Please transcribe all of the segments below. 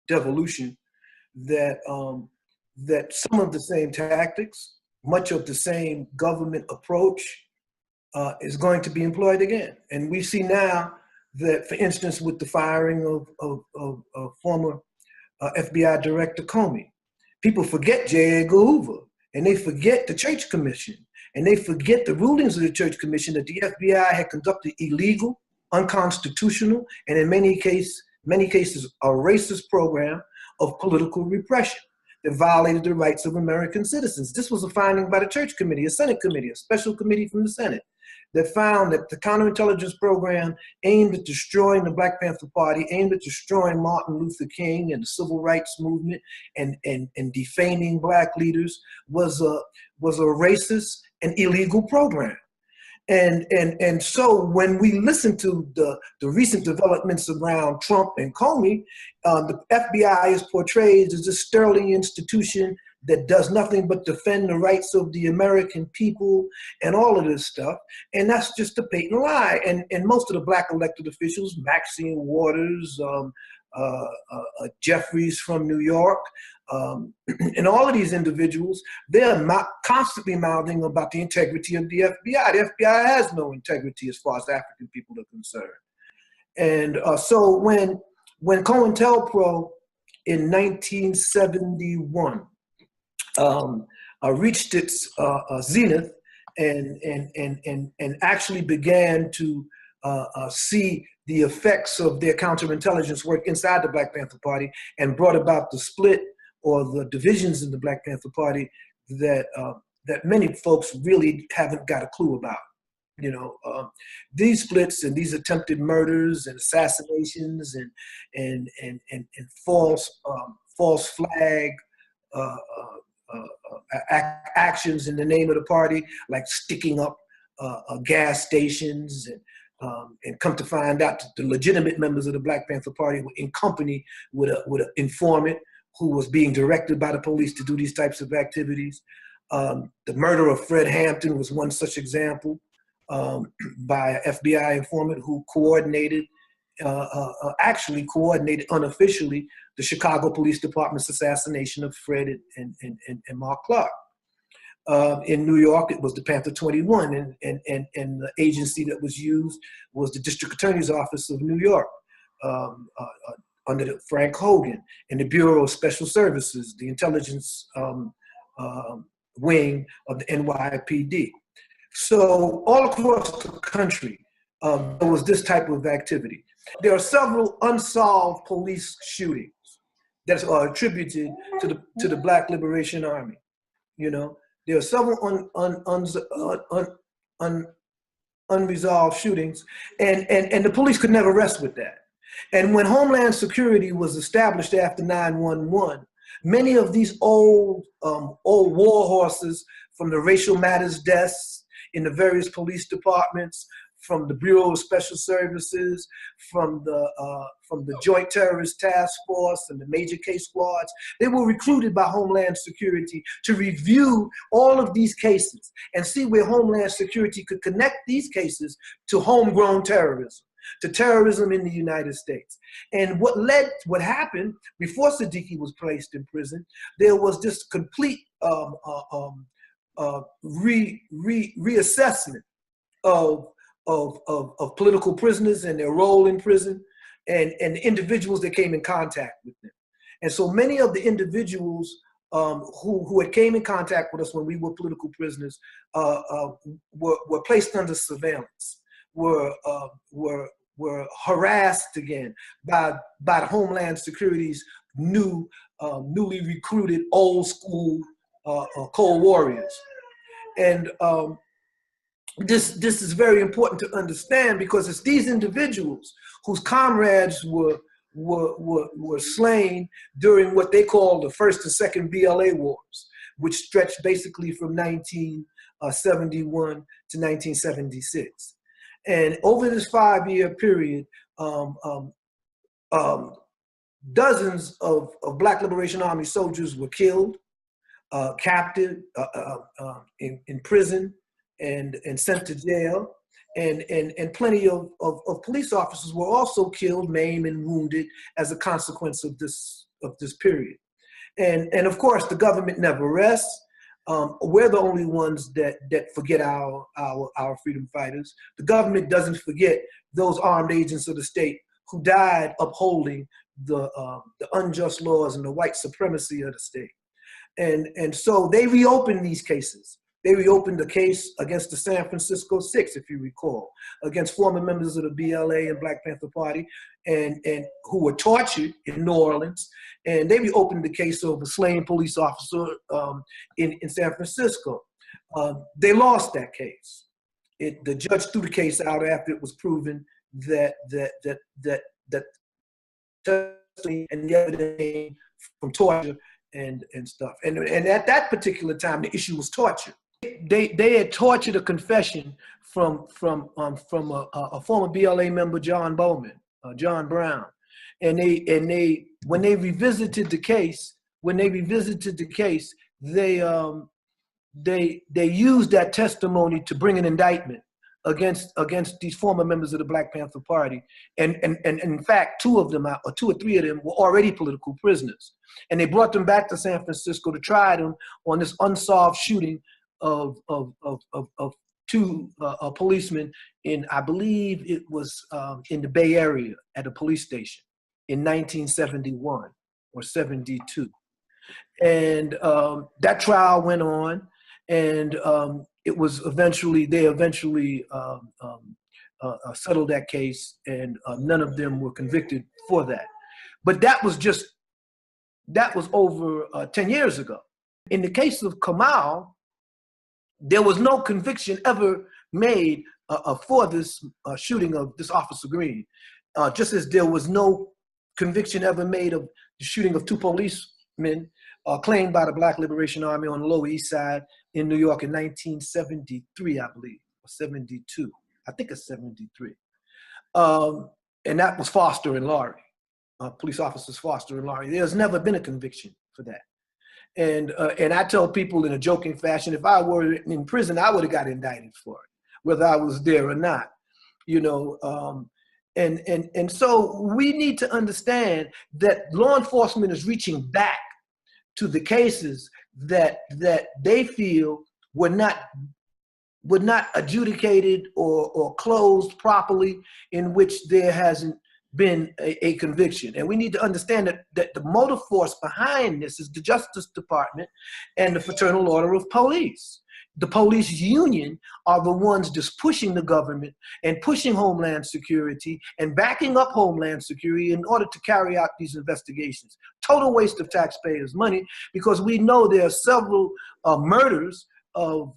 devolution that that some of the same tactics, much of the same government approach is going to be employed again. And we see now that, for instance, with the firing of former FBI Director Comey, people forget J. Edgar Hoover, and they forget the Church Commission, and they forget the rulings of the Church Commission that the FBI had conducted illegal, unconstitutional, and in many cases, a racist program of political repression that violated the rights of American citizens. This was a finding by the Church Committee, a Senate committee, a special committee from the Senate, that found that the counterintelligence program aimed at destroying the Black Panther Party, aimed at destroying Martin Luther King and the civil rights movement and defaming Black leaders was a racist and illegal program. And so when we listen to the recent developments around Trump and Comey, the FBI is portrayed as a sterling institution that does nothing but defend the rights of the American people and all of this stuff. And that's just a blatant lie. And most of the Black elected officials, Maxine Waters, Jeffries from New York, and all of these individuals, they're constantly mouthing about the integrity of the FBI. The FBI has no integrity as far as African people are concerned. And so when CoIntelPro in 1971 reached its zenith and actually began to see the effects of their counterintelligence work inside the Black Panther Party and brought about the split or the divisions in the Black Panther Party that many folks really haven't got a clue about. You know, these splits and these attempted murders and assassinations and false flag actions in the name of the party, like sticking up gas stations and come to find out that the legitimate members of the Black Panther Party were in company with an informant who was being directed by the police to do these types of activities. The murder of Fred Hampton was one such example by an FBI informant who actually coordinated unofficially the Chicago Police Department's assassination of Fred and Mark Clark. In New York, it was the Panther 21, and the agency that was used was the District Attorney's Office of New York, under Frank Hogan, and the Bureau of Special Services, the intelligence wing of the NYPD. So all across the country, there was this type of activity. There are several unsolved police shootings that are attributed to the Black Liberation Army. You know, there are several unresolved shootings, and the police could never rest with that. And when Homeland Security was established after 9/11, many of these old war horses from the racial matters desks in the various police departments, from the Bureau of Special Services, from the Joint Terrorist Task Force and the major case squads, they were recruited by Homeland Security to review all of these cases and see where Homeland Security could connect these cases to homegrown terrorism, to terrorism in the United States. And what happened before Sadiki was placed in prison, there was this complete reassessment of political prisoners and their role in prison and the individuals that came in contact with them. And so many of the individuals who had came in contact with us when we were political prisoners were placed under surveillance, were harassed again by the Homeland Security's newly recruited old school Cold Warriors. And this is very important to understand, because it's these individuals whose comrades were slain during what they call the first and second BLA wars, which stretched basically from 1971 to 1976. And over this 5-year period, dozens of Black Liberation Army soldiers were killed, captive, in prison, and sent to jail, and plenty of police officers were also killed, maimed, and wounded as a consequence of this of this period. And of course, the government never rests. We're the only ones that forget our freedom fighters. The government doesn't forget those armed agents of the state who died upholding the unjust laws and the white supremacy of the state. And so they reopened these cases. They reopened the case against the San Francisco Six, if you recall, against former members of the BLA and Black Panther Party, and who were tortured in New Orleans. And they reopened the case of a slain police officer in San Francisco. They lost that case. The judge threw the case out after it was proven that testimony and the evidence from torture and stuff. And at that particular time, the issue was torture. They had tortured a confession from a former BLA member, John Bowman, John Brown, and they when they revisited the case, they used that testimony to bring an indictment against these former members of the Black Panther Party, and in fact, two or three of them were already political prisoners, and they brought them back to San Francisco to try them on this unsolved shooting of two policemen in, I believe it was in the Bay Area at a police station in 1971 or 72. And that trial went on, and it was they eventually settled that case, and none of them were convicted for that. But that was over 10 years ago. In the case of Kamau, there was no conviction ever made for this shooting of this Officer Green, just as there was no conviction ever made of the shooting of two policemen claimed by the Black Liberation Army on the Lower East Side in New York in 1973, I believe, or 72. I think it's 73. And that was Foster and Laurie, police officers Foster and Laurie. There's never been a conviction for that. And I tell people in a joking fashion, if I were in prison, I would have got indicted for it, whether I was there or not, you know. And so we need to understand that law enforcement is reaching back to the cases that they feel were not adjudicated or closed properly, in which there hasn't been a conviction. And we need to understand that the motive force behind this is the Justice Department and the Fraternal Order of Police. The police union are the ones just pushing the government and pushing Homeland Security and backing up Homeland Security in order to carry out these investigations. Total waste of taxpayers' money, because we know there are several murders of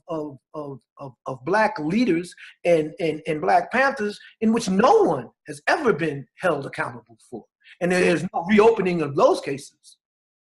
Black leaders and Black Panthers in which no one has ever been held accountable for. And there is no reopening of those cases.